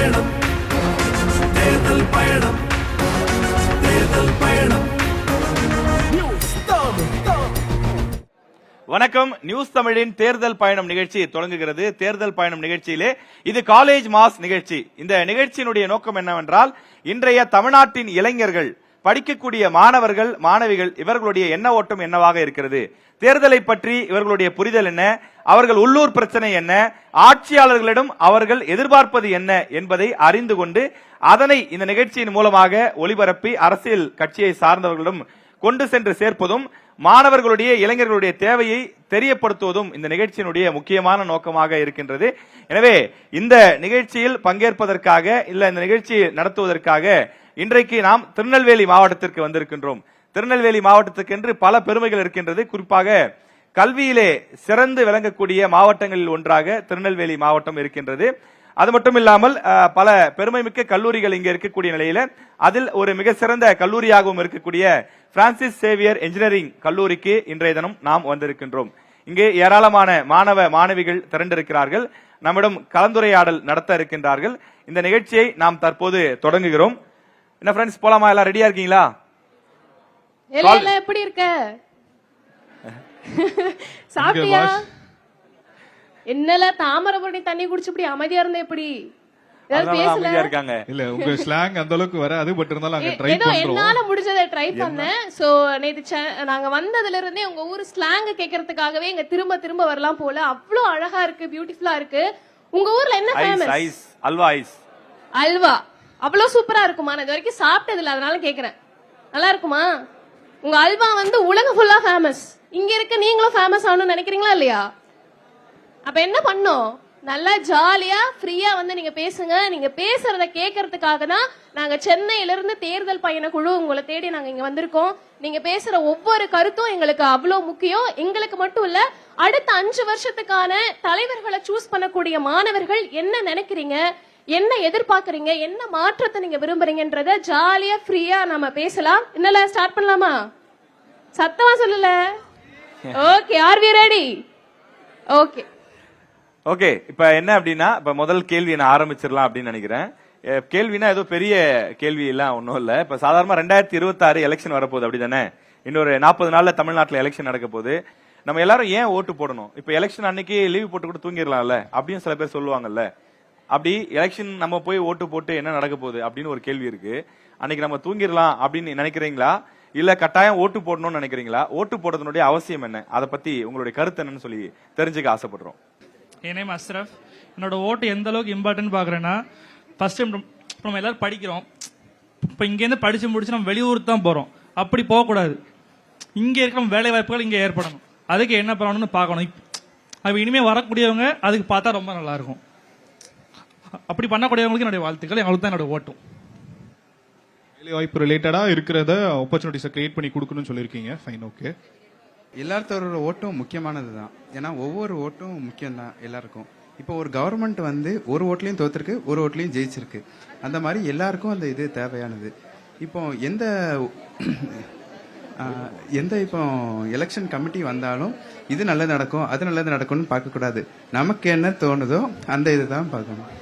பயணம் தேர்தல் பயணம் தேர்தல் பயணம். வணக்கம். நியூஸ் தமிழின் தேர்தல் பயணம் நிகழ்ச்சி தொடங்குகிறது. தேர்தல் பயணம் நிகழ்ச்சியிலே இது காலேஜ் மாஸ் நிகழ்ச்சி. இந்த நிகழ்ச்சியினுடைய நோக்கம் என்னவென்றால், இன்றைய தமிழ்நாட்டின் இளைஞர்கள், படிக்கக்கூடிய மாணவர்கள் மாணவிகள், இவர்களுடைய எண்ண ஓட்டம் என்னவாக இருக்கிறது, தேர்தலை பற்றி இவர்களுடைய புரிதல் என்ன, அவர்கள் உள்ளூர் பிரச்சனை என்ன, ஆட்சியாளர்களிடம் அவர்கள் எதிர்பார்ப்பது என்ன என்பதை அறிந்து கொண்டு அதனை இந்த நிகழ்ச்சியின் மூலமாக ஒளிபரப்பி அரசியல் கட்சியை சார்ந்தவர்களிடம் கொண்டு சென்று சேர்ப்பதும், மாணவர்களுடைய இளைஞர்களுடைய தேவையை தெரியப்படுத்துவதும் இந்த நிகழ்ச்சியினுடைய முக்கியமான நோக்கமாக இருக்கின்றது. எனவே இந்த நிகழ்ச்சியில் பங்கேற்பதற்காக இல்ல இந்த நிகழ்ச்சியை நடத்துவதற்காக இன்றைக்கு நாம் திருநெல்வேலி மாவட்டத்திற்கு வந்திருக்கின்றோம். திருநெல்வேலி மாவட்டத்துக்கு என்று பல பெருமைகள் இருக்கின்றது. குறிப்பாக கல்வியிலே சிறந்து விளங்கக்கூடிய மாவட்டங்களில் ஒன்றாக திருநெல்வேலி மாவட்டம் இருக்கின்றது. அது மட்டும் இல்லாமல் பல பெருமைமிக்க கல்லூரிகள் இங்கே இருக்கக்கூடிய நிலையில அதில் ஒரு மிக சிறந்த கல்லூரியாகவும் இருக்கக்கூடிய பிரான்சிஸ் சேவியர் என்ஜினியரிங் கல்லூரிக்கு இன்றைய தினம் நாம் வந்திருக்கின்றோம். இங்கே ஏராளமான மாணவ மாணவிகள் திரண்டிருக்கிறார்கள். நம்மிடம் கலந்துரையாடல் நடத்த இருக்கின்றார்கள். இந்த நிகழ்ச்சியை நாம் தற்போது தொடங்குகிறோம். என்ன ஃப்ரெண்ட்ஸ், போலாமா? எல்லாம் ரெடியா இருக்கீங்களா? எப்படி இருக்க? சாப்பிட்டியா? என்னல தாமரபரணி தண்ணி குடிச்சு இப்படி அமைதியா இருந்த எப்படி? இல்ல உங்க ஸ்லாங் அந்த அளவுக்கு வராது, பட் இருந்தாலும் அங்க ட்ரை பண்றோம். என்னால முடிஞ்சதை ட்ரை பண்ணேன். சோ நேத்து நாங்க வந்ததுல இருந்தே உங்க ஊர் ஸ்லாங் கேக்குறதுக்காகவே இங்க திரும்ப திரும்ப வரலாம் போல. அவ்வளவு அழகா இருக்கு, பியூட்டிஃபுல்லா இருக்கு. உங்க ஊர்ல என்ன famous? Ice, halwa. Ice halwa அவ்வளவு சூப்பரா இருக்குமா? நான் இது வரைக்கும் சாப்பிட்டது இல்ல, அதனால கேக்குறேன். நல்லா இருக்குமா? உங்க அல்வா வந்து உலகம் ஃபுல்லா ஃபேமஸ். இங்க இருக்க நீங்களும் ஃபேமஸ் ஆகணும்னு நினைக்கிறீங்களா இல்லையா? அப்ப என்ன பண்ணோம்? நல்லா ஜாலியா ஃப்ரீயா வந்து நீங்க பேசுங்க. நீங்க பேசுறத கேட்கறதுக்காக தான் நாங்க சென்னையில இருந்து தேர்தல் பயண குழு உங்களை தேடி நாங்க இங்க வந்திருக்கோம். நீங்க பேசுற ஒவ்வொரு கருத்தும் எங்களுக்கு அவ்வளவு முக்கியம். எங்களுக்கு மட்டும் இல்ல, அடுத்த 5 வருஷத்துக்கான தலைவர்களை சூஸ் பண்ணக்கூடிய மாணவர்கள் என்ன நினைக்கிறீங்க, என்ன எதிர்பார்க்கறீங்க, என்ன மாற்றத்தை நீங்க விரும்புறீங்கன்றத ஜாலியா ஃப்ரீயா நம்ம பேசலாம். என்னல ஸ்டார்ட் பண்ணலாமா? சத்தமா சொல்லல. Okay, are we ready? Okay okay. இப்ப என்ன அப்படின்னா, இப்ப முதல் கேள்வி நான் ஆரம்பிச்சிடலாம் அப்படின்னு நினைக்கிறேன். கேள்வினா ஏதோ பெரிய கேள்வி எல்லாம் ஒன்னும் இல்ல. இப்ப சாதாரணமா 2026 எலெக்ஷன் வரப்போகுது, அப்படிதானே? இன்னொரு 40 நாள்ல தமிழ்நாட்டுல எலெக்ஷன் நடக்க போகுது. நம்ம எல்லாரும் ஏன் ஓட்டு போடணும்? இப்ப எலெக்ஷன் அன்னைக்கு லீவ் போட்டு கூட தூங்கிடலாம்ல அப்படின்னு சில பேர் சொல்லுவாங்கல்ல. அப்படி எலெக்ஷன் நம்ம போய் ஓட்டு போட்டு என்ன நடக்க போகுது அப்படின்னு ஒரு கேள்வி இருக்கு. அன்னைக்கு நம்ம தூங்கிடலாம் அப்படின்னு நினைக்கிறீங்களா, இல்ல கட்டாயம் ஓட்டு போடணும்னு நினைக்கிறீங்களா? ஓட்டு போடுறதுனுடைய அவசியம் என்ன, அதை பத்தி உங்களுடைய கருத்து என்னன்னு சொல்லி தெரிஞ்சுக்க ஆசைப்படுறோம். என் நேம் அஸ்ரப். என்னோட ஓட்டு எந்த அளவுக்கு இம்பார்ட்டன்ட் பாக்குறேன்னா, ஃபர்ஸ்ட் டைம் நம்ம எல்லாரும் படிக்கிறோம். இப்போ இங்கேருந்து படிச்சு முடிச்சு நம்ம வெளியூருக்கு தான் போறோம். அப்படி போகக்கூடாது. இங்கே இருக்கிற வேலை வாய்ப்புகள் இங்கே ஏற்படணும். அதுக்கு என்ன பண்ணணும்னு பார்க்கணும். அது இனிமே வரக்கூடியவங்க அதுக்கு பார்த்தா ரொம்ப நல்லா இருக்கும். அப்படி பண்ணக்கூடியவங்களுக்கு என்னுடைய வாழ்த்துக்கள். எங்களுக்கு தான் என்னோட ஓட்டும். வேலை வாய்ப்பு ரிலேட்டடா இருக்கிறத ஆப்பர்ச்சுனிட்டிஸை கிரியேட் பண்ணி கொடுக்கணும்னு சொல்லியிருக்கீங்க. Fine, okay. எல்லாத்தோட ஓட்டும் முக்கியமானது தான். ஏன்னா ஒவ்வொரு ஓட்டும் முக்கியம் தான் எல்லாருக்கும். இப்போ ஒரு கவர்மெண்ட் வந்து ஒரு ஓட்லையும் தோத்துருக்கு, ஒரு ஓட்லையும் ஜெயிச்சிருக்கு. அந்த மாதிரி எல்லாருக்கும் அந்த இது தேவையானது. இப்போ எந்த இப்போ எலெக்ஷன் கமிட்டி வந்தாலும் இது நல்லது நடக்கும் அது நல்லது நடக்கும்னு பார்க்கக்கூடாது. நமக்கு என்ன தோணுதோ அந்த இது தான் பார்க்கணும்.